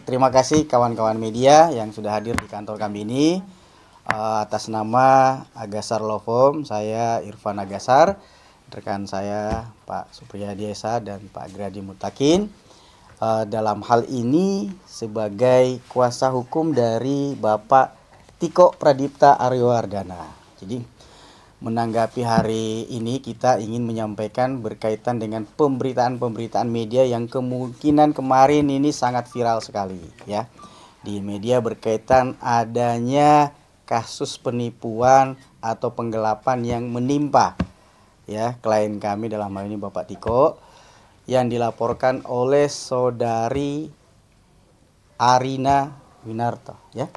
Terima kasih kawan-kawan media yang sudah hadir di kantor kami ini. Atas nama Agasar Law Firm, saya Irfan Agasar, rekan saya Pak Supriyadi Esa dan Pak Gradi Mutakin. Dalam hal ini sebagai kuasa hukum dari Bapak Tiko Pradipta Aryowardana. Jadi menanggapi hari ini kita ingin menyampaikan berkaitan dengan pemberitaan-pemberitaan media yang kemungkinan kemarin ini sangat viral sekali ya. Di media berkaitan adanya kasus penipuan atau penggelapan yang menimpa ya klien kami, dalam hal ini Bapak Tiko, yang dilaporkan oleh saudari Arina Winarto ya.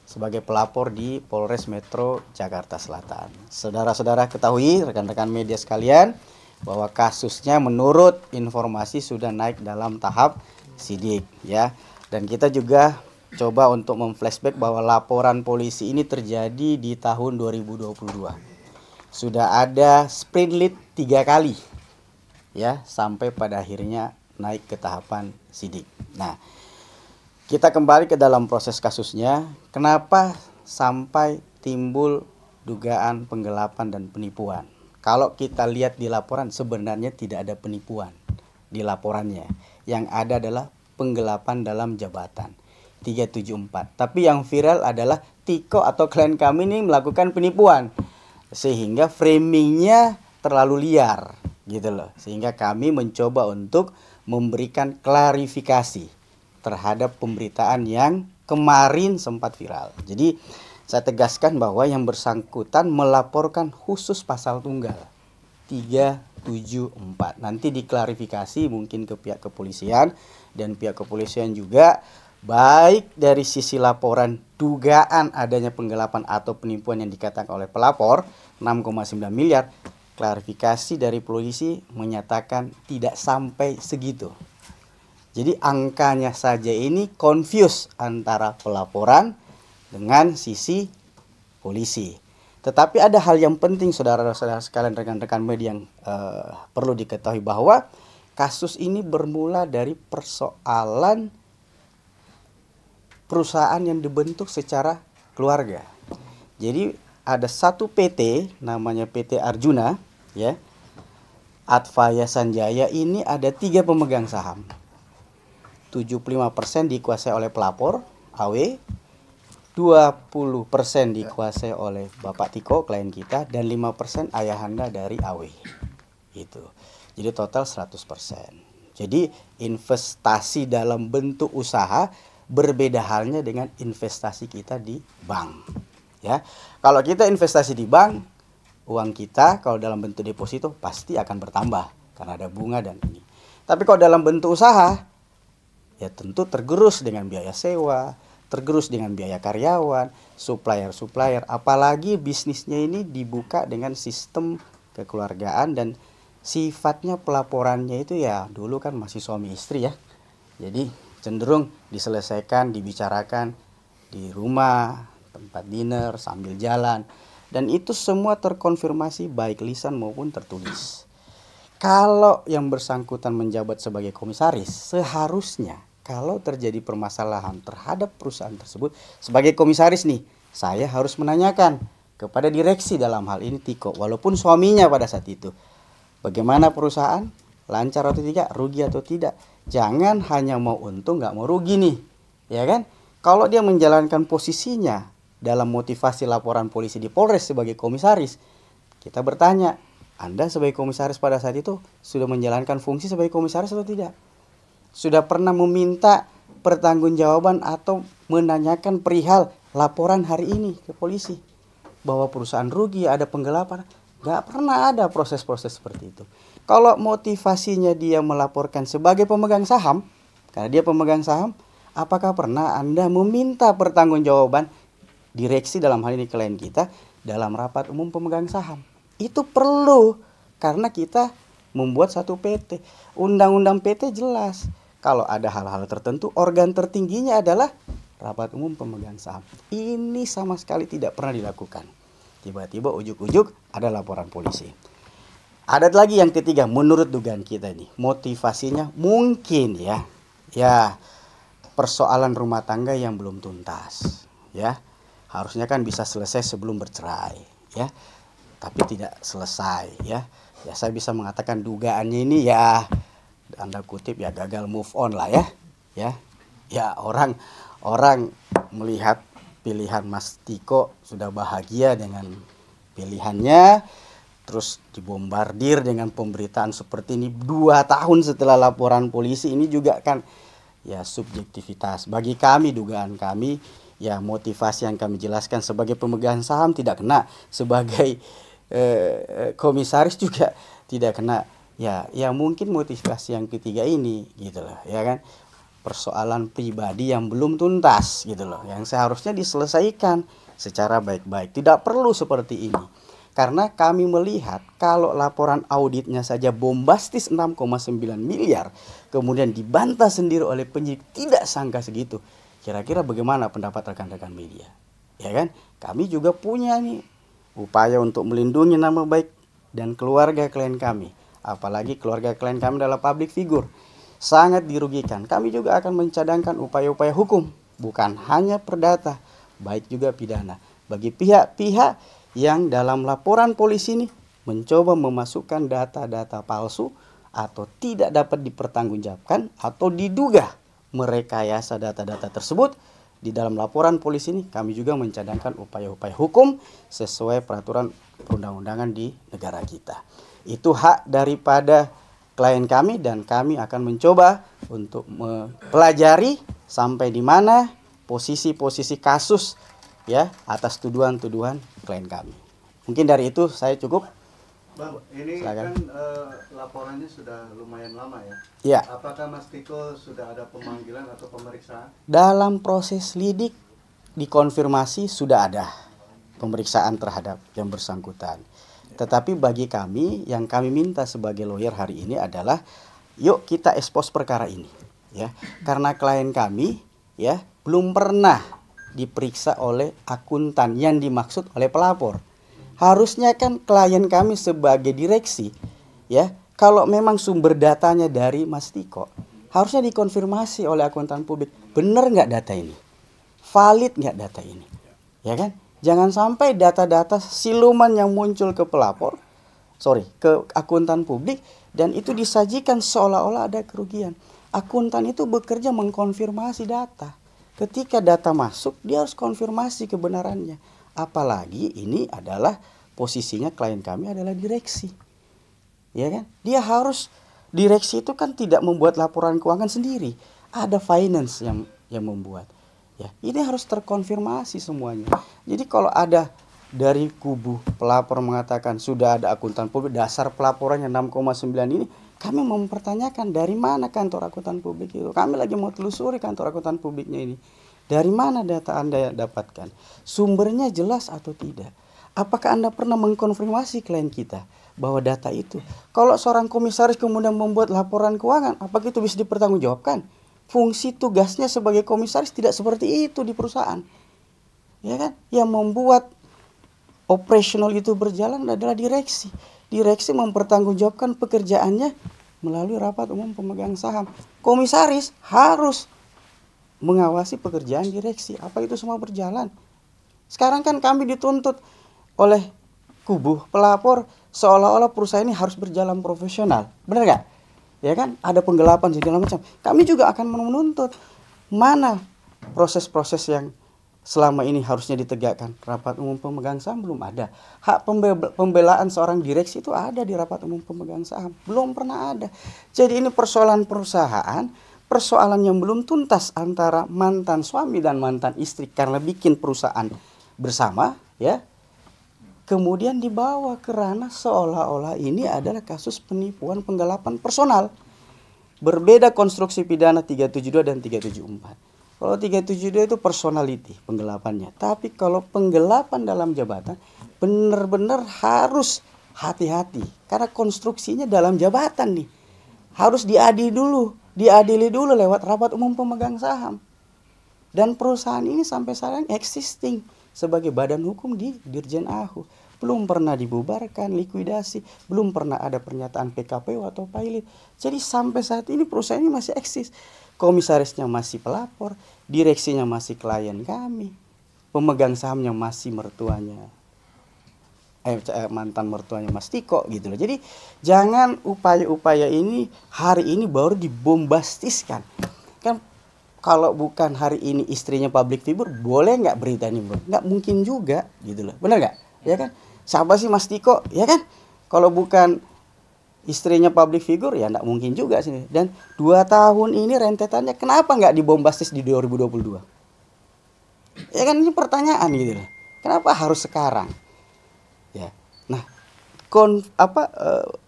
Sebagai pelapor di Polres Metro Jakarta Selatan. Saudara-saudara ketahui, rekan-rekan media sekalian, bahwa kasusnya menurut informasi sudah naik dalam tahap sidik ya. Dan kita juga coba untuk memflashback bahwa laporan polisi ini terjadi di tahun 2022. Sudah ada sprint lead 3 kali ya, sampai pada akhirnya naik ke tahapan sidik. Nah, kita kembali ke dalam proses kasusnya. Kenapa sampai timbul dugaan penggelapan dan penipuan? Kalau kita lihat di laporan, sebenarnya tidak ada penipuan di laporannya. Yang ada adalah penggelapan dalam jabatan 374. Tapi yang viral adalah Tiko atau klien kami ini melakukan penipuan, sehingga framingnya terlalu liar gitu loh. Sehingga kami mencoba untuk memberikan klarifikasi terhadap pemberitaan yang kemarin sempat viral. Jadi saya tegaskan bahwa yang bersangkutan melaporkan khusus pasal tunggal 374. Nanti diklarifikasi mungkin ke pihak kepolisian, dan pihak kepolisian juga baik dari sisi laporan dugaan adanya penggelapan atau penipuan yang dikatakan oleh pelapor 6,9 miliar, klarifikasi dari polisi menyatakan tidak sampai segitu. Jadi angkanya saja ini confuse antara pelaporan dengan sisi polisi. Tetapi ada hal yang penting saudara-saudara sekalian, rekan-rekan media, yang perlu diketahui bahwa kasus ini bermula dari persoalan perusahaan yang dibentuk secara keluarga. Jadi ada satu PT namanya PT Arjuna ya. Advaya Sanjaya ini ada 3 pemegang saham. 75% dikuasai oleh pelapor AW, 20% dikuasai oleh Bapak Tiko klien kita, dan 5% ayahanda dari AW. Itu. Jadi total 100%. Jadi investasi dalam bentuk usaha berbeda halnya dengan investasi kita di bank. Ya. Kalau kita investasi di bank, uang kita kalau dalam bentuk deposito pasti akan bertambah karena ada bunga dan ini. Tapi kalau dalam bentuk usaha, ya tentu tergerus dengan biaya sewa, tergerus dengan biaya karyawan, supplier, apalagi bisnisnya ini dibuka dengan sistem kekeluargaan dan sifatnya pelaporannya itu ya dulu kan masih suami istri ya. Jadi cenderung diselesaikan, dibicarakan di rumah, tempat dinner, sambil jalan, dan itu semua terkonfirmasi baik lisan maupun tertulis. Kalau yang bersangkutan menjabat sebagai komisaris, seharusnya kalau terjadi permasalahan terhadap perusahaan tersebut, sebagai komisaris nih, saya harus menanyakan kepada direksi, dalam hal ini Tiko, walaupun suaminya pada saat itu, bagaimana perusahaan, lancar atau tidak, rugi atau tidak. Jangan hanya mau untung nggak mau rugi nih, ya kan? Kalau dia menjalankan posisinya dalam motivasi laporan polisi di Polres sebagai komisaris, kita bertanya, Anda sebagai komisaris pada saat itu sudah menjalankan fungsi sebagai komisaris atau tidak? Sudah pernah meminta pertanggungjawaban atau menanyakan perihal laporan hari ini ke polisi bahwa perusahaan rugi, ada penggelapan? Gak pernah ada proses-proses seperti itu. Kalau motivasinya dia melaporkan sebagai pemegang saham, karena dia pemegang saham, apakah pernah Anda meminta pertanggungjawaban direksi, dalam hal ini klien kita, dalam rapat umum pemegang saham? Itu perlu, karena kita membuat satu PT. Undang-undang PT jelas. Kalau ada hal-hal tertentu, organ tertingginya adalah rapat umum pemegang saham. Ini sama sekali tidak pernah dilakukan. Tiba-tiba ujuk-ujuk ada laporan polisi. Ada lagi yang ketiga, menurut dugaan kita ini, motivasinya mungkin ya persoalan rumah tangga yang belum tuntas, ya. Harusnya kan bisa selesai sebelum bercerai, ya. Tapi tidak selesai, ya. Ya saya bisa mengatakan dugaannya ini ya tanda kutip ya gagal move on lah ya. Ya. Ya orang melihat pilihan Mas Tiko sudah bahagia dengan pilihannya, terus dibombardir dengan pemberitaan seperti ini 2 tahun setelah laporan polisi. Ini juga kan ya subjektivitas. Bagi kami, dugaan kami, ya motivasi yang kami jelaskan sebagai pemegang saham tidak kena, sebagai komisaris juga tidak kena. Ya mungkin motivasi yang ketiga ini gitu loh, ya kan. Persoalan pribadi yang belum tuntas gitu loh, yang seharusnya diselesaikan secara baik-baik. Tidak perlu seperti ini. Karena kami melihat kalau laporan auditnya saja bombastis 6,9 miliar, kemudian dibantah sendiri oleh penyidik tidak sangka segitu. Kira-kira bagaimana pendapat rekan-rekan media? Ya kan? Kami juga punya nih upaya untuk melindungi nama baik dan keluarga klien kami. Apalagi keluarga klien kami adalah public figure. Sangat dirugikan. Kami juga akan mencadangkan upaya-upaya hukum, bukan hanya perdata, baik juga pidana. Bagi pihak-pihak yang dalam laporan polisi ini mencoba memasukkan data-data palsu atau tidak dapat dipertanggungjawabkan atau diduga merekayasa data-data tersebut, di dalam laporan polisi ini kami juga mencadangkan upaya-upaya hukum sesuai peraturan perundang-undangan di negara kita. Itu hak daripada klien kami dan kami akan mencoba untuk mempelajari sampai di mana posisi-posisi kasus ya atas tuduhan-tuduhan klien kami. Mungkin dari itu saya cukup. Bang, ini Silakan. kan laporannya sudah lumayan lama ya. Iya. Apakah Mas Tiko sudah ada pemanggilan atau pemeriksaan? Dalam proses lidik dikonfirmasi sudah ada pemeriksaan terhadap yang bersangkutan. Tetapi bagi kami yang kami minta sebagai lawyer hari ini adalah yuk kita expose perkara ini ya. Karena klien kami ya belum pernah diperiksa oleh akuntan yang dimaksud oleh pelapor. Harusnya kan klien kami sebagai direksi ya, kalau memang sumber datanya dari Mas Tiko, harusnya dikonfirmasi oleh akuntan publik, benar nggak data ini, valid nggak data ini, ya kan? Jangan sampai data-data siluman yang muncul ke ke akuntan publik dan itu disajikan seolah-olah ada kerugian. Akuntan itu bekerja mengkonfirmasi data. Ketika data masuk, dia harus konfirmasi kebenarannya. Apalagi ini adalah posisinya klien kami adalah direksi. Ya kan? Dia harus, direksi itu kan tidak membuat laporan keuangan sendiri. Ada finance yang membuat. Ya, ini harus terkonfirmasi semuanya. Jadi kalau ada dari kubu pelapor mengatakan sudah ada akuntan publik, dasar pelaporannya 6,9 ini, kami mempertanyakan dari mana kantor akuntan publik itu. Kami lagi mau telusuri kantor akuntan publiknya ini. Dari mana data Anda dapatkan? Sumbernya jelas atau tidak? Apakah Anda pernah mengkonfirmasi klien kita bahwa data itu? Kalau seorang komisaris kemudian membuat laporan keuangan, apakah itu bisa dipertanggungjawabkan? Fungsi tugasnya sebagai komisaris tidak seperti itu di perusahaan. Ya kan? Yang membuat operasional itu berjalan adalah direksi. Direksi mempertanggungjawabkan pekerjaannya melalui rapat umum pemegang saham. Komisaris harus mengawasi pekerjaan direksi. Apa itu semua berjalan? Sekarang kan kami dituntut oleh kubu pelapor seolah-olah perusahaan ini harus berjalan profesional. Benar nggak? Ya kan? Ada penggelapan segala macam. Kami juga akan menuntut mana proses-proses yang selama ini harusnya ditegakkan. Rapat umum pemegang saham belum ada. Hak pembelaan seorang direksi itu ada di rapat umum pemegang saham. Belum pernah ada. Jadi ini persoalan perusahaan, persoalan yang belum tuntas antara mantan suami dan mantan istri karena bikin perusahaan bersama, ya. Kemudian dibawa ke ranah seolah-olah ini adalah kasus penipuan penggelapan personal. Berbeda konstruksi pidana 372 dan 374. Kalau 372 itu personality penggelapannya. Tapi kalau penggelapan dalam jabatan benar-benar harus hati-hati. Karena konstruksinya dalam jabatan nih. Harus diadili dulu lewat rapat umum pemegang saham. Dan perusahaan ini sampai sekarang existing sebagai badan hukum di Dirjen AHU. Belum pernah dibubarkan, likuidasi. Belum pernah ada pernyataan PKPU atau pilot. Jadi sampai saat ini perusahaan ini masih eksis. komisarisnya masih pelapor, direksinya masih klien kami, pemegang sahamnya masih mantan mertuanya Mas Tiko gitu loh. Jadi jangan upaya-upaya ini hari ini baru dibombastiskan. Kan kalau bukan hari ini istrinya public figure, boleh nggak berita ini? Nggak mungkin juga gitu loh. Benar nggak? Ya kan? Siapa sih Mas Tiko? Ya kan? Kalau bukan istrinya public figure ya nggak mungkin juga sih. Dan 2 tahun ini rentetannya kenapa nggak dibombastis di 2022? Ya kan ini pertanyaan gitu loh. Kenapa harus sekarang? Ya. Nah,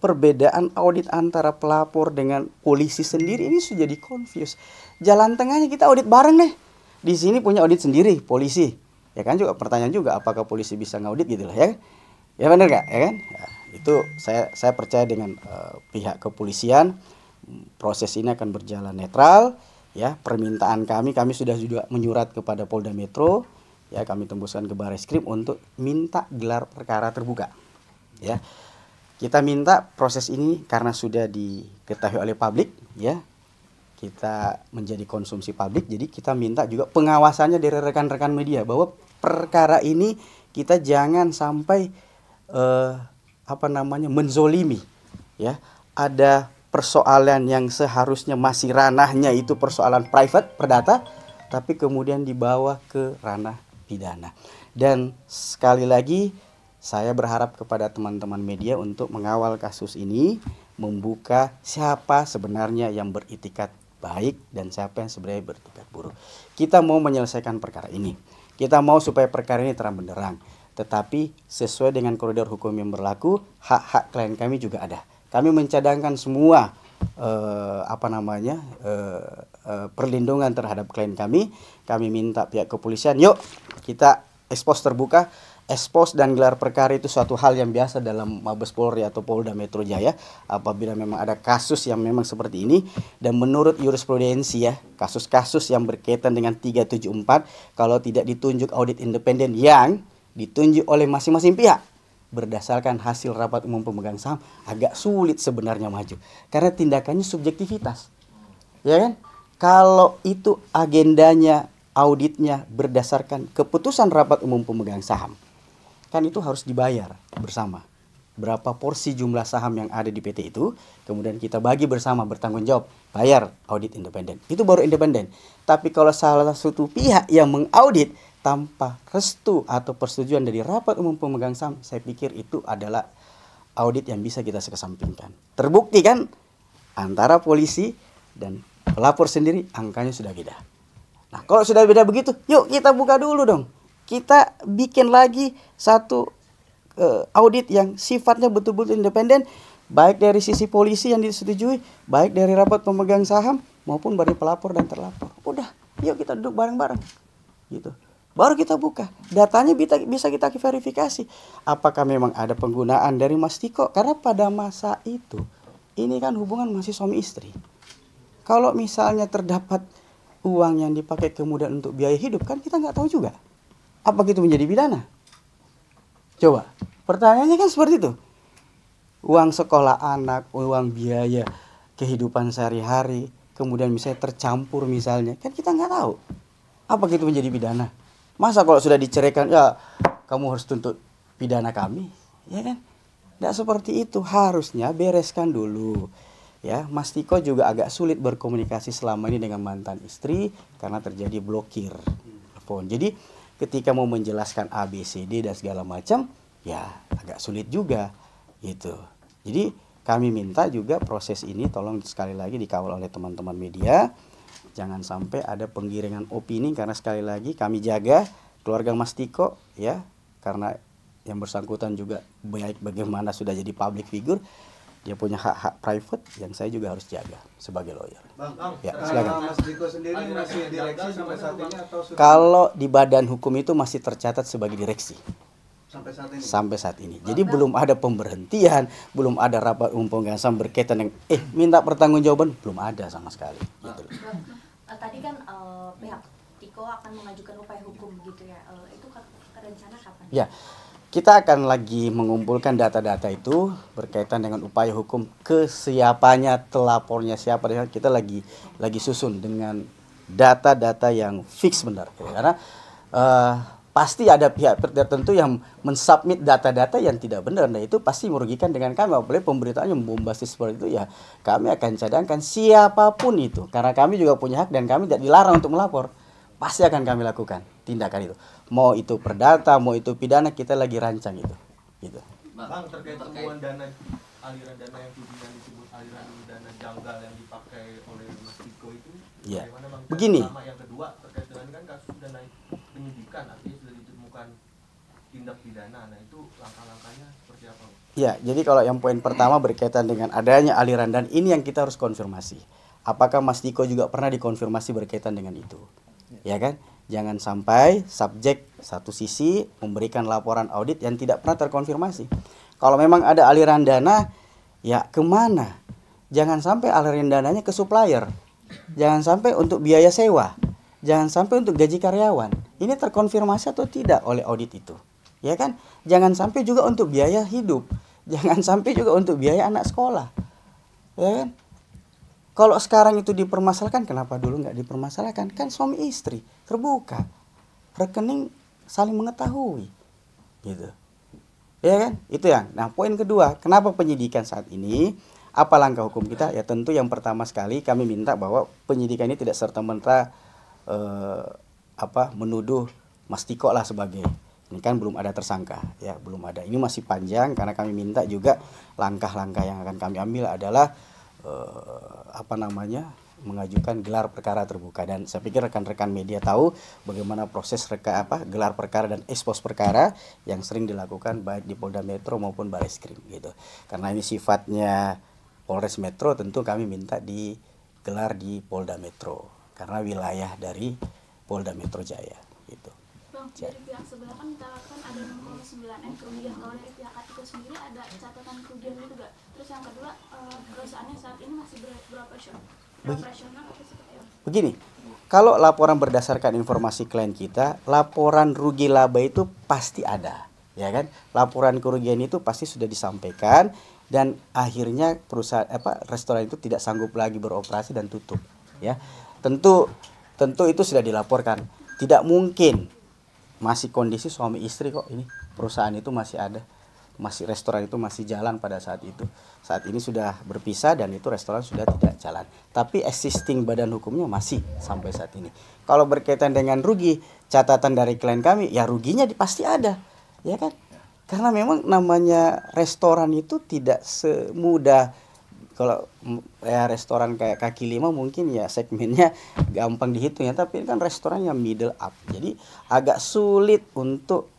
perbedaan audit antara pelapor dengan polisi sendiri ini sudah jadi confuse. Jalan tengahnya kita audit bareng deh. Di sini punya audit sendiri polisi. Ya kan juga pertanyaan juga apakah polisi bisa ngaudit gitu loh ya. Ya benar nggak? Ya kan? Ya, itu saya percaya dengan pihak kepolisian proses ini akan berjalan netral ya. Permintaan kami sudah juga menyurat kepada Polda Metro. Ya, kami tembuskan ke Barreskrim untuk minta gelar perkara terbuka. Ya. Kita minta proses ini karena sudah diketahui oleh publik, ya. Kita menjadi konsumsi publik, jadi kita minta juga pengawasannya dari rekan-rekan media bahwa perkara ini kita jangan sampai menzolimi, ya. Ada persoalan yang seharusnya masih ranahnya itu persoalan private, perdata, tapi kemudian dibawa ke ranah pidana. Dan sekali lagi saya berharap kepada teman-teman media untuk mengawal kasus ini, membuka siapa sebenarnya yang beritikat baik dan siapa yang sebenarnya beritikat buruk. Kita mau menyelesaikan perkara ini. Kita mau supaya perkara ini terang benderang. Tetapi sesuai dengan koridor hukum yang berlaku, hak-hak klien kami juga ada. Kami mencadangkan semua perlindungan terhadap klien kami. Kami minta pihak kepolisian, yuk kita ekspos terbuka. Ekspos dan gelar perkara itu suatu hal yang biasa dalam Mabes Polri atau Polda Metro Jaya apabila memang ada kasus yang memang seperti ini. Dan menurut jurisprudensi ya, kasus-kasus yang berkaitan dengan 374 kalau tidak ditunjuk audit independen yang ditunjuk oleh masing-masing pihak berdasarkan hasil rapat umum pemegang saham, agak sulit sebenarnya maju karena tindakannya subjektivitas, ya kan? Kalau itu agendanya auditnya berdasarkan keputusan rapat umum pemegang saham, kan itu harus dibayar bersama. Berapa porsi jumlah saham yang ada di PT itu, kemudian kita bagi bersama, bertanggung jawab, bayar audit independen. Itu baru independen. Tapi kalau salah satu pihak yang mengaudit tanpa restu atau persetujuan dari rapat umum pemegang saham, saya pikir itu adalah audit yang bisa kita kesampingkan. Terbukti kan antara polisi dan pelapor sendiri angkanya sudah beda. Nah, kalau sudah beda begitu, yuk kita buka dulu dong. Kita bikin lagi satu audit yang sifatnya betul-betul independen, baik dari sisi polisi yang disetujui, baik dari rapat pemegang saham maupun dari pelapor dan terlapor. Udah, yuk kita duduk bareng-bareng. Gitu. Baru kita buka. Datanya bisa kita verifikasi. Apakah memang ada penggunaan dari Mas Tiko? Karena pada masa itu, ini kan hubungan masih suami istri. Kalau misalnya terdapat uang yang dipakai kemudian untuk biaya hidup, kan kita nggak tahu juga. Apakah itu menjadi pidana? Coba, pertanyaannya kan seperti itu. Uang sekolah anak, uang biaya kehidupan sehari-hari, kemudian misalnya tercampur misalnya, kan kita nggak tahu. Apakah itu menjadi pidana? Masa kalau sudah diceraikan, ya kamu harus tuntut pidana kami, ya kan? Nggak seperti itu, harusnya bereskan dulu. Ya, Mas Tiko juga agak sulit berkomunikasi selama ini dengan mantan istri karena terjadi blokir telepon. Jadi ketika mau menjelaskan A, B, C, D dan segala macam, ya agak sulit juga gitu. Jadi kami minta juga proses ini tolong sekali lagi dikawal oleh teman-teman media. Jangan sampai ada penggiringan opini karena sekali lagi kami jaga keluarga Mas Tiko ya, karena yang bersangkutan juga baik bagaimana sudah jadi public figure, dia punya hak-hak private yang saya juga harus jaga sebagai lawyer. Bang, ya, silakan. Mas Tiko sendiri masih direksi sampai saat ini atau sudah? Kalau di badan hukum itu masih tercatat sebagai direksi. Sampai saat ini. Sampai saat ini. Jadi belum ada pemberhentian, belum ada rapat umum pemegang saham berkaitan dengan minta pertanggungjawaban, belum ada sama sekali. Gitu. Tadi kan pihak Tiko akan mengajukan upaya hukum gitu ya. Itu rencana kapan? Ya. Kita akan lagi mengumpulkan data-data itu berkaitan dengan upaya hukum ke siapanya, telapornya siapa. Kita lagi susun dengan data-data yang fix benar. Karena pasti ada pihak tertentu yang mensubmit data-data yang tidak benar. Nah itu pasti merugikan dengan kami. Apalagi pemberitaan yang bombastis seperti itu, ya kami akan cadangkan siapapun itu. Karena kami juga punya hak dan kami tidak dilarang untuk melapor. Pasti akan kami lakukan tindakan itu. Mau itu perdata, mau itu pidana, kita lagi rancang itu. Gitu. Bang, terkait temuan dana, aliran dana yang tudingan disebut aliran dana janggal yang dipakai oleh Mas Tiko itu, ya. bagaimana Bang? Begini. Yang kedua terkait dengan kan kasus sudah naik penyidikan, artinya sudah ditemukan tindak pidana. Nah itu langkah-langkahnya seperti apa Bang? Ya, jadi kalau yang poin pertama berkaitan dengan adanya aliran dan ini yang kita harus konfirmasi. Apakah Mas Tiko juga pernah dikonfirmasi berkaitan dengan itu? Ya kan? Jangan sampai subjek satu sisi memberikan laporan audit yang tidak pernah terkonfirmasi. Kalau memang ada aliran dana, ya kemana? Jangan sampai aliran dananya ke supplier. Jangan sampai untuk biaya sewa. Jangan sampai untuk gaji karyawan. Ini terkonfirmasi atau tidak oleh audit itu? Ya kan? Jangan sampai juga untuk biaya hidup. Jangan sampai juga untuk biaya anak sekolah. Ya kan? Kalau sekarang itu dipermasalahkan, kenapa dulu nggak dipermasalahkan? Kan suami istri, terbuka. Rekening saling mengetahui. Gitu. Ya kan? Itu yang. Nah, poin kedua, kenapa penyidikan saat ini? Apa langkah hukum kita? Ya tentu yang pertama sekali kami minta bahwa penyidikan ini tidak serta-merta menuduh Mas Tiko lah sebagai, ini kan belum ada tersangka, ya belum ada. Ini masih panjang karena kami minta juga langkah-langkah yang akan kami ambil adalah mengajukan gelar perkara terbuka, dan saya pikir rekan-rekan media tahu bagaimana proses gelar perkara dan ekspos perkara yang sering dilakukan baik di Polda Metro maupun Bareskrim gitu. Karena ini sifatnya Polres Metro, tentu kami minta digelar di Polda Metro karena wilayah dari Polda Metro Jaya gitu. Bang, dari pihak sebelah kan misalkan ada 6,9 M kerugian. Kalau dari pihak Atiko sendiri ada catatan kerugian itu gak? Terus yang kedua, perusahaannya saat ini masih beroperasional atau seperti apa? Begini, kalau laporan berdasarkan informasi klien kita, laporan rugi laba itu pasti ada, ya kan? Laporan kerugian itu pasti sudah disampaikan dan akhirnya perusahaan restoran itu tidak sanggup lagi beroperasi dan tutup, ya. Tentu itu sudah dilaporkan. Tidak mungkin masih kondisi suami istri kok ini, perusahaan itu masih ada, masih restoran itu masih jalan pada saat itu. Saat ini sudah berpisah dan itu restoran sudah tidak jalan, tapi existing badan hukumnya masih sampai saat ini. Kalau berkaitan dengan rugi, catatan dari klien kami, ya ruginya pasti ada, ya kan? Karena memang namanya restoran itu tidak semudah, kalau ya restoran kayak kaki lima mungkin ya segmennya gampang dihitung ya, tapi ini kan restoran yang middle up, jadi agak sulit untuk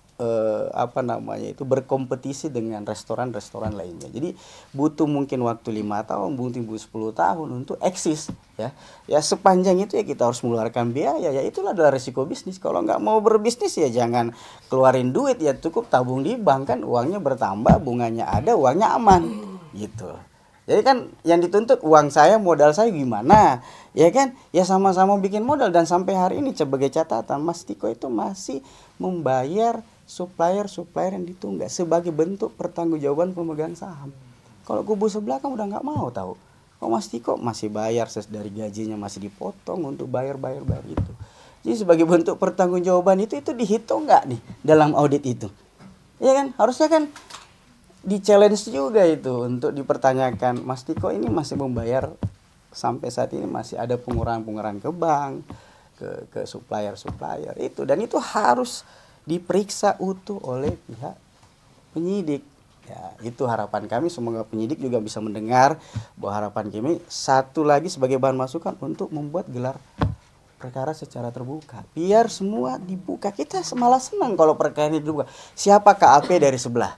berkompetisi dengan restoran-restoran lainnya. Jadi butuh mungkin waktu 5 tahun, mungkin 10 tahun untuk eksis, ya. Ya sepanjang itu ya kita harus mengeluarkan biaya, ya itulah adalah risiko bisnis. Kalau nggak mau berbisnis ya jangan keluarin duit, ya cukup tabung di bank, kan uangnya bertambah, bunganya ada, uangnya aman, gitu. Jadi kan yang dituntut uang saya, modal saya gimana, ya kan? Ya sama-sama bikin modal, dan sampai hari ini sebagai catatan, Mas Tiko itu masih membayar supplier yang ditunggak sebagai bentuk pertanggungjawaban pemegang saham. Kalau kubu sebelah kan udah nggak mau tahu. Kok Mas Tiko masih bayar dari gajinya, masih dipotong untuk bayar itu. Jadi sebagai bentuk pertanggungjawaban itu dihitung nggak nih dalam audit itu? Ya kan? Harusnya kan di-challenge juga itu untuk dipertanyakan, Mas Tiko ini masih membayar sampai saat ini, masih ada pengurangan ke bank, ke supplier itu, dan itu harus diperiksa utuh oleh pihak penyidik. Ya, itu harapan kami, semoga penyidik juga bisa mendengar bahwa harapan kami satu lagi sebagai bahan masukan untuk membuat gelar perkara secara terbuka. Biar semua dibuka. Kita malah senang kalau perkara ini dibuka. Siapa KAP dari sebelah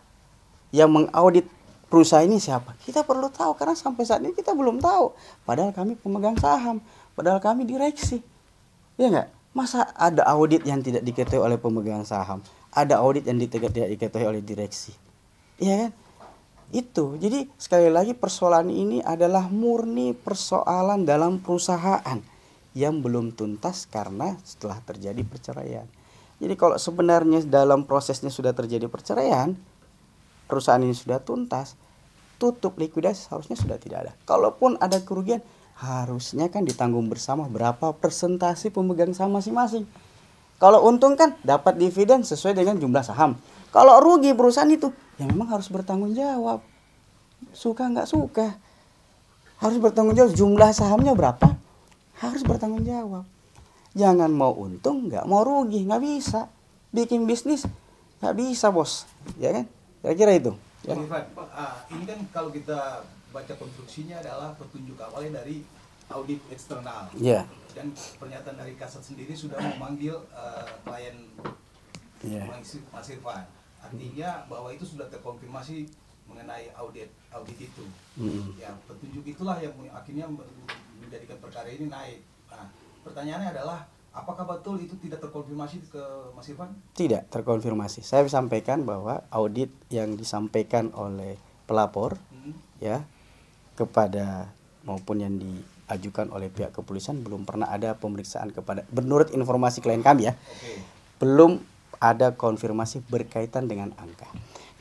yang mengaudit perusahaan ini siapa? Kita perlu tahu, karena sampai saat ini kita belum tahu. Padahal kami pemegang saham, padahal kami direksi. Ya enggak? Masa ada audit yang tidak diketahui oleh pemegang saham, ada audit yang tidak diketahui oleh direksi, ya kan? Itu. Jadi sekali lagi persoalan ini adalah murni persoalan dalam perusahaan yang belum tuntas karena setelah terjadi perceraian. Jadi kalau sebenarnya dalam prosesnya sudah terjadi perceraian, perusahaan ini sudah tuntas, tutup likuidasi harusnya sudah tidak ada. Kalaupun ada kerugian, harusnya kan ditanggung bersama berapa persentase pemegang saham masing-masing. Kalau untung kan dapat dividen sesuai dengan jumlah saham. Kalau rugi perusahaan itu, ya memang harus bertanggung jawab. Suka nggak suka, harus bertanggung jawab. Jumlah sahamnya berapa, harus bertanggung jawab. Jangan mau untung, nggak mau rugi, nggak bisa. Bikin bisnis, nggak bisa bos, ya kan? Kira-kira itu. Ya. Bang Irfan, ini kan kalau kita baca konstruksinya adalah petunjuk awalnya dari audit eksternal. Iya. Dan pernyataan dari Kasat sendiri sudah memanggil klien Iya. Mas Irfan. Artinya bahwa itu sudah terkonfirmasi mengenai audit itu. Ya, petunjuk itulah yang akhirnya menjadikan perkara ini naik. Nah, pertanyaannya adalah apakah betul itu tidak terkonfirmasi ke Mas Irfan? Tidak terkonfirmasi. Saya sampaikan bahwa audit yang disampaikan oleh pelapor ya kepada maupun yang diajukan oleh pihak kepolisian belum pernah ada pemeriksaan kepada, menurut informasi klien kami ya. Belum ada konfirmasi berkaitan dengan angka.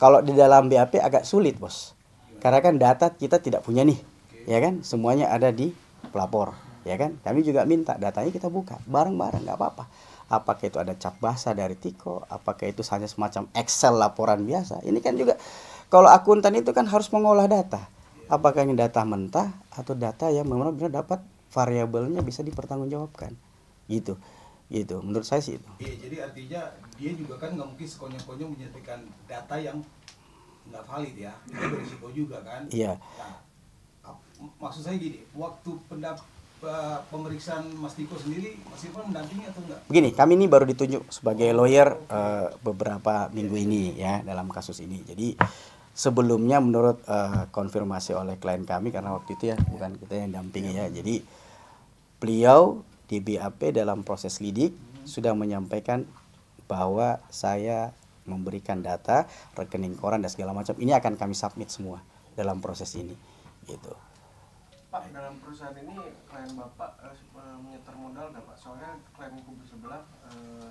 Kalau di dalam BAP agak sulit, Bos. Karena kan data kita tidak punya nih. Ya kan? Semuanya ada di pelapor. Ya kan, kami juga minta datanya kita buka bareng-bareng, nggak apa-apa. Apakah itu ada cap basah dari Tiko, apakah itu hanya semacam Excel laporan biasa. Ini kan juga kalau akuntan itu kan harus mengolah data. Apakah ini data mentah atau data yang memang benar dapat variabelnya bisa dipertanggungjawabkan, gitu menurut saya sih itu. Iya, jadi artinya dia juga kan nggak mungkin sekonyong-konyong menyertakan data yang nggak valid ya, itu berisiko juga kan. Iya. Nah, maksud saya gini, waktu pemeriksaan Mas Tiko sendiri, Mas Irfan mendampingi atau enggak? Begini, kami ini baru ditunjuk sebagai lawyer beberapa minggu ini ya dalam kasus ini. Jadi sebelumnya menurut konfirmasi oleh klien kami, karena waktu itu ya bukan kita yang dampingi ya. Jadi beliau di BAP dalam proses lidik sudah menyampaikan bahwa saya memberikan data rekening koran dan segala macam. Ini akan kami submit semua dalam proses ini, gitu. Pak, dalam perusahaan ini klien Bapak menyetor modal nggak Pak? Soalnya klien kubu sebelah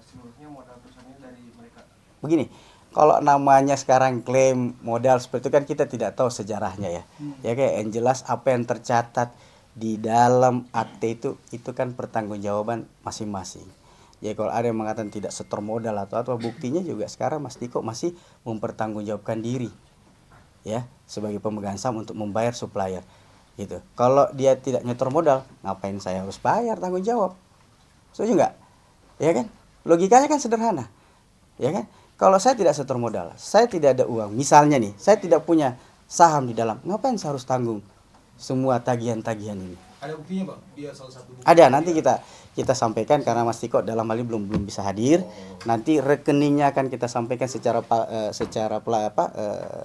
seluruhnya modal perusahaan ini dari mereka. Begini, kalau namanya sekarang klaim modal seperti itu kan kita tidak tahu sejarahnya ya. Ya kayak yang jelas apa yang tercatat di dalam akte itu kan pertanggungjawaban masing-masing. Ya kalau ada yang mengatakan tidak setor modal atau buktinya juga sekarang Mas Tiko masih mempertanggungjawabkan diri ya sebagai pemegang saham untuk membayar supplier. Gitu. Kalau dia tidak nyetor modal, ngapain saya harus bayar tanggung jawab? Setuju nggak? Ya kan? Logikanya kan sederhana. Ya kan? Kalau saya tidak setor modal, saya tidak ada uang. Misalnya nih, saya tidak punya saham di dalam. Ngapain saya harus tanggung semua tagihan-tagihan ini? Ada buktinya, Bang? Dia salah satu bukti. Ada, nanti kita sampaikan karena Mas Tiko dalam hal ini belum bisa hadir. Nanti rekeningnya akan kita sampaikan secara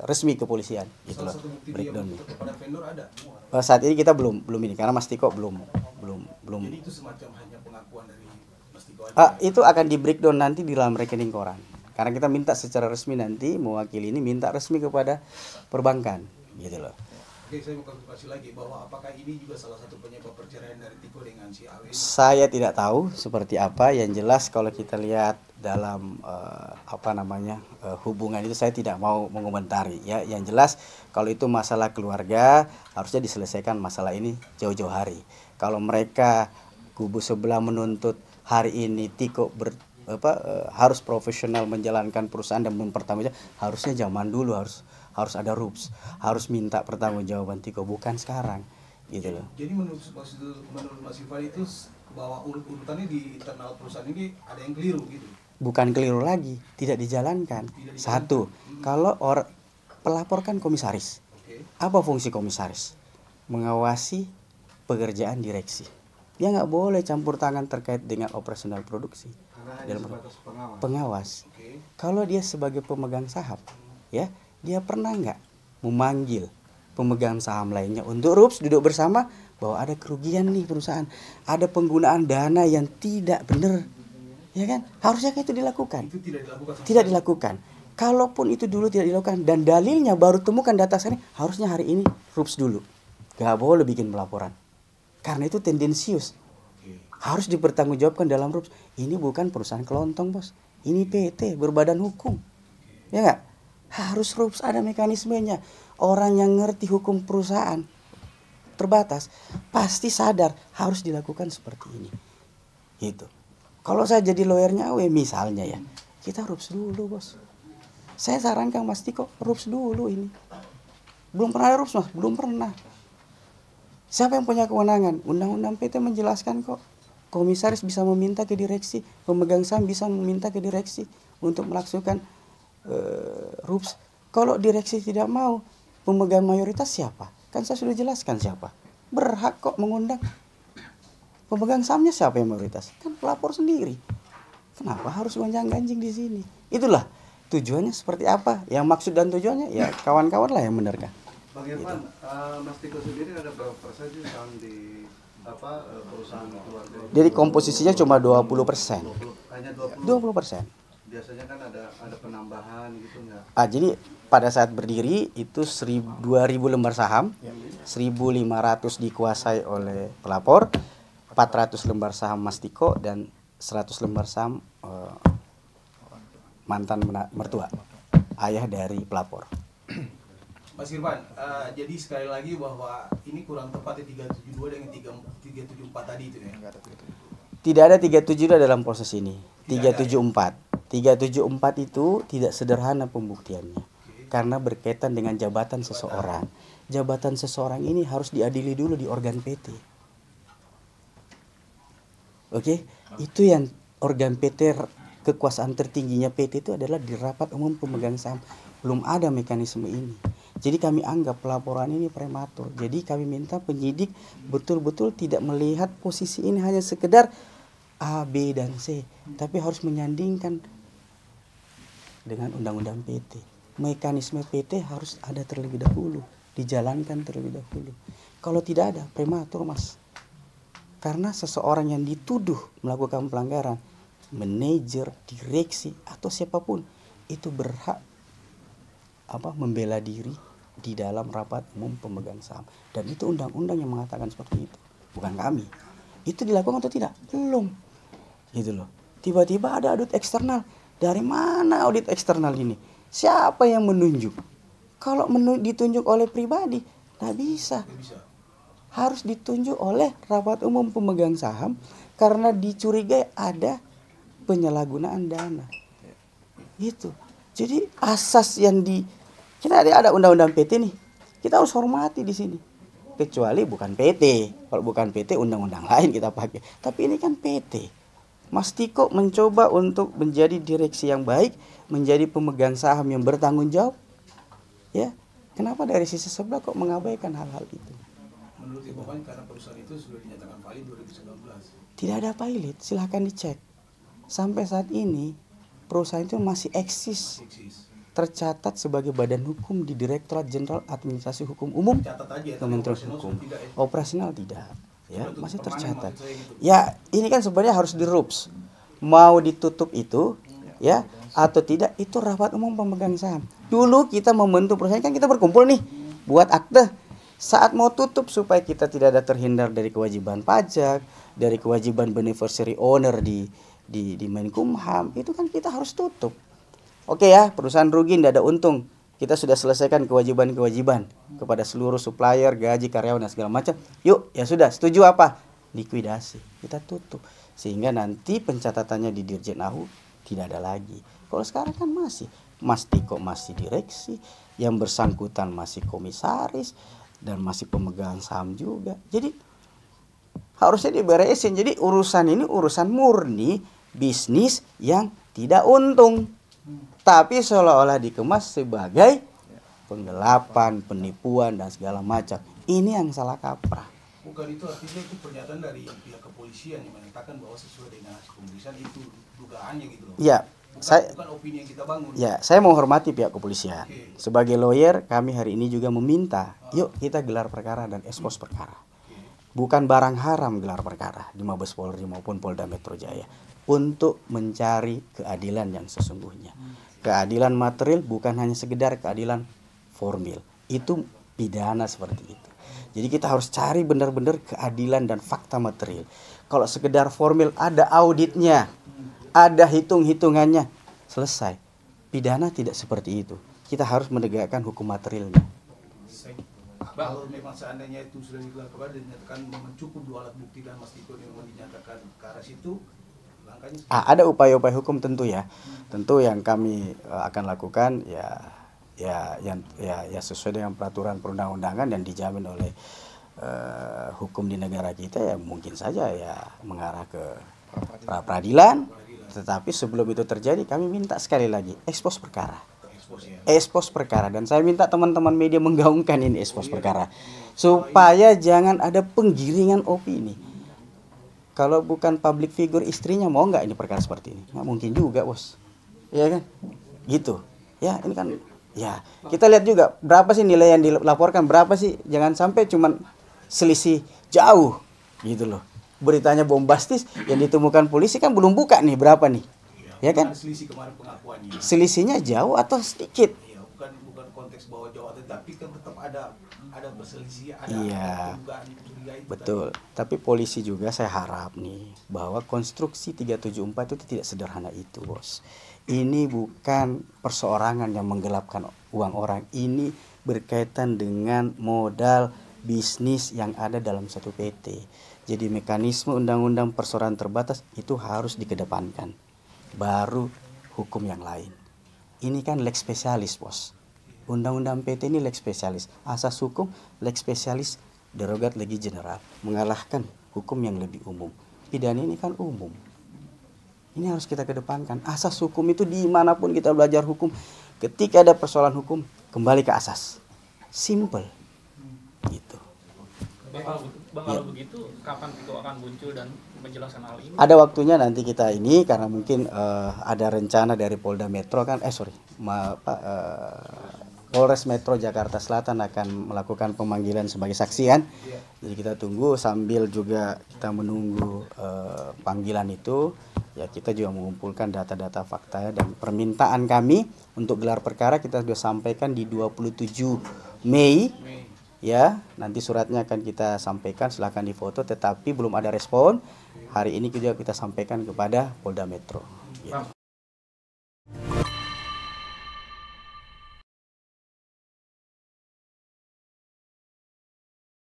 resmi kepolisian. Gitu Salah loh. satu bukti Breakdown. dia kepada vendor ada. Saat ini kita belum ini karena Mas Tiko belum. Jadi itu semacam hanya pengakuan dari Mas Tiko aja. Itu akan di breakdown nanti di dalam rekening koran. Karena kita minta secara resmi nanti mewakili ini minta resmi kepada perbankan, gitu loh. Oke, saya mau konfirmasi lagi bahwa apakah ini juga salah satu penyebab perceraian dari Tiko dengan si Awe? Saya tidak tahu seperti apa. Yang jelas kalau kita lihat dalam hubungan itu saya tidak mau mengomentari ya. Yang jelas kalau itu masalah keluarga harusnya diselesaikan masalah ini jauh-jauh hari. Kalau mereka kubu sebelah menuntut hari ini Tiko harus profesional menjalankan perusahaan dan mempertanggungjawabkan, harusnya zaman dulu harus ada rules, harus minta pertanggungjawaban Tiko, bukan sekarang, gitu loh. Jadi menurut Mas Irfan itu bahwa urutannya di internal perusahaan ini ada yang keliru gitu? Bukan keliru lagi, tidak dijalankan. Satu, kalau pelapor kan komisaris. Apa fungsi komisaris? Mengawasi pekerjaan direksi. Dia nggak boleh campur tangan terkait dengan operasional produksi. Pengawas. Kalau dia sebagai pemegang saham, ya dia pernah nggak memanggil pemegang saham lainnya untuk rups duduk bersama bahwa ada kerugian nih perusahaan, ada penggunaan dana yang tidak benar, ya kan? Harusnya itu dilakukan. Itu tidak dilakukan. Kalaupun itu dulu tidak dilakukan dan dalilnya baru temukan data saya, harusnya hari ini rups dulu, nggak boleh bikin pelaporan, karena itu tendensius. Harus dipertanggungjawabkan dalam rups. Ini bukan perusahaan kelontong, bos. Ini PT berbadan hukum. Ya nggak? Harus ada mekanismenya. Orang yang ngerti hukum perusahaan terbatas pasti sadar harus dilakukan seperti ini. Gitu. Kalau saya jadi lawyernya AW misalnya ya, kita rups dulu bos. Saya sarankan Mas Tiko rups dulu ini. Belum pernah ada rups Mas, belum pernah. Siapa yang punya kewenangan? Undang-undang PT menjelaskan kok. Komisaris bisa meminta ke direksi, pemegang saham bisa meminta ke direksi untuk melaksanakan rups. Kalau direksi tidak mau, pemegang mayoritas siapa? Kan saya sudah jelaskan siapa. Berhak kok mengundang. Pemegang sahamnya siapa yang mayoritas? Kan pelapor sendiri. Kenapa harus gonjang-ganjing di sini? Itulah tujuannya seperti apa. Yang maksud dan tujuannya ya kawan-kawan lah yang benar kan. Bang Irfan, Mas Tiko sendiri ada berapa persen sih saham di perusahaan keluarga? Jadi komposisinya cuma 20%. Hanya 20%. 20%. Biasanya kan ada penambahan gitu nggak? Jadi pada saat berdiri itu 2.000 lembar saham, 1.500 dikuasai oleh pelapor, 400 lembar saham Mas Tiko dan 100 lembar saham mantan mertua, ayah dari pelapor. Mas Irfan, jadi sekali lagi bahwa ini kurang tepat ya 372 dengan 374 tadi itu ya? Tidak ada 37 dalam proses ini, 374. 374 itu tidak sederhana pembuktiannya. Karena berkaitan dengan jabatan seseorang. Jabatan seseorang ini harus diadili dulu di organ PT. Oke, itu yang organ PT, kekuasaan tertingginya PT itu adalah di rapat umum pemegang saham. Belum ada mekanisme ini. Jadi kami anggap pelaporan ini prematur. Jadi kami minta penyidik betul-betul tidak melihat posisi ini hanya sekedar A, B, dan C. Tapi harus menyandingkan dengan undang-undang PT. Mekanisme PT harus ada terlebih dahulu. Dijalankan terlebih dahulu. Kalau tidak ada, prematur Mas. Karena seseorang yang dituduh melakukan pelanggaran, manajer, direksi, atau siapapun, itu berhak membela diri di dalam rapat umum pemegang saham. Dan itu undang-undang yang mengatakan seperti itu, bukan kami. Itu dilakukan atau tidak? Belum. Gitu loh. Tiba-tiba ada audit eksternal. Dari mana audit eksternal ini? Siapa yang menunjuk? Kalau ditunjuk oleh pribadi, nggak bisa. Harus ditunjuk oleh rapat umum pemegang saham karena dicurigai ada penyalahgunaan dana. Gitu. Jadi asas yang kita ada undang-undang PT nih. Kita harus hormati di sini. Kecuali bukan PT. Kalau bukan PT undang-undang lain kita pakai. Tapi ini kan PT. Mas Tiko mencoba untuk menjadi direksi yang baik, menjadi pemegang saham yang bertanggung jawab. Ya, kenapa dari sisi sebelah kok mengabaikan hal-hal itu? Menurut Ibu Pan, karena perusahaan itu sudah dinyatakan valid 2019. Tidak ada pilot, silahkan dicek. Sampai saat ini perusahaan itu masih eksis. Tercatat sebagai badan hukum di Direktorat Jenderal Administrasi Hukum Umum Kementerian Hukum. Operasional tidak. Ya, masih tercatat. Ya, ini kan sebenarnya harus dirups. Mau ditutup itu, ya, atau tidak itu rapat umum pemegang saham. Dulu kita membentuk perusahaan kan kita berkumpul nih buat akte. Saat mau tutup supaya kita tidak ada terhindar dari kewajiban pajak, dari kewajiban beneficiary owner di Menkumham, itu kan kita harus tutup. Oke ya, perusahaan rugi tidak ada untung. Kita sudah selesaikan kewajiban-kewajiban kepada seluruh supplier, gaji, karyawan, dan segala macam. Yuk, ya sudah, setuju apa? Likuidasi. Kita tutup. Sehingga nanti pencatatannya di Dirjen AHU tidak ada lagi. Kalau sekarang kan masih. Mas Tiko masih direksi, yang bersangkutan masih komisaris, dan masih pemegang saham juga. Jadi, harusnya diberesin. Jadi, urusan ini urusan murni bisnis yang tidak untung. Tapi seolah-olah dikemas sebagai penggelapan, penipuan, dan segala macam. Ini yang salah kaprah. Bukan itu artinya itu pernyataan dari pihak kepolisian yang menyatakan bahwa sesuai dengan hasil pemeriksaan itu dugaannya gitu loh. Ya, bukan opini yang kita bangun. Ya, saya menghormati pihak kepolisian. Oke. Sebagai lawyer, kami hari ini juga meminta, yuk kita gelar perkara dan ekspos perkara. Bukan barang haram gelar perkara di Mabes Polri maupun Polda Metro Jaya untuk mencari keadilan yang sesungguhnya. Keadilan material bukan hanya sekedar keadilan formil. Itu pidana seperti itu. Jadi kita harus cari benar-benar keadilan dan fakta material. Kalau sekedar formil ada auditnya, ada hitung-hitungannya, selesai. Pidana tidak seperti itu. Kita harus menegakkan hukum materialnya. Kalau memang seandainya itu sudah dilakukan dan dinyatakan memang cukup 2 alat bukti dan Mas Tiko yang dinyatakan ke arah situ, langkahnya Ada upaya-upaya hukum tentu ya. Tentu yang kami akan lakukan ya sesuai dengan peraturan perundang-undangan dan dijamin oleh hukum di negara kita, ya mungkin saja ya mengarah ke pra peradilan. Tetapi sebelum itu terjadi, kami minta sekali lagi ekspos perkara. Ekspos perkara, dan saya minta teman-teman media menggaungkan ini ekspos perkara supaya jangan ada penggiringan opini. Kalau bukan public figure, istrinya mau nggak ini perkara seperti ini? Nggak mungkin juga, bos. Iya kan? Gitu. Ya, ini kan ya kita lihat juga berapa sih nilai yang dilaporkan, berapa sih, jangan sampai cuman selisih jauh gitu loh. Beritanya bombastis, yang ditemukan polisi kan belum buka nih berapa nih. Ya kan? selisih kemarin pengakuannya. Selisihnya jauh atau sedikit? Iya, bukan konteks bahwa Jawa, tapi kan tetap ada perselisihan, Iya, dugaan curiga itu. betul. Tapi polisi juga saya harap nih bahwa konstruksi 374 itu tidak sederhana itu, bos. Ini bukan perseorangan yang menggelapkan uang orang. Ini berkaitan dengan modal bisnis yang ada dalam satu PT. Jadi mekanisme undang-undang perseorangan terbatas itu harus dikedepankan. Baru hukum yang lain. Ini kan lex spesialis, bos. Undang-undang PT ini lex spesialis. Asas hukum lex spesialis derogat legi general, mengalahkan hukum yang lebih umum. Pidana ini kan umum. Ini harus kita kedepankan. Asas hukum itu dimanapun kita belajar hukum, ketika ada persoalan hukum, kembali ke asas. Simple. Gitu. Bang, kalau begitu kapan itu akan muncul dan menjelaskan hal ini? Ada waktunya nanti kita ini, karena mungkin ada rencana dari Polda Metro kan, Polres Metro Jakarta Selatan akan melakukan pemanggilan sebagai saksi kan. Jadi kita tunggu sambil juga kita menunggu panggilan itu. Ya kita juga mengumpulkan data-data faktanya dan permintaan kami untuk gelar perkara kita sudah sampaikan di 27 Mei. Ya, nanti suratnya akan kita sampaikan, silahkan difoto, tetapi belum ada respon. Hari ini juga kita sampaikan kepada Polda Metro. Bang,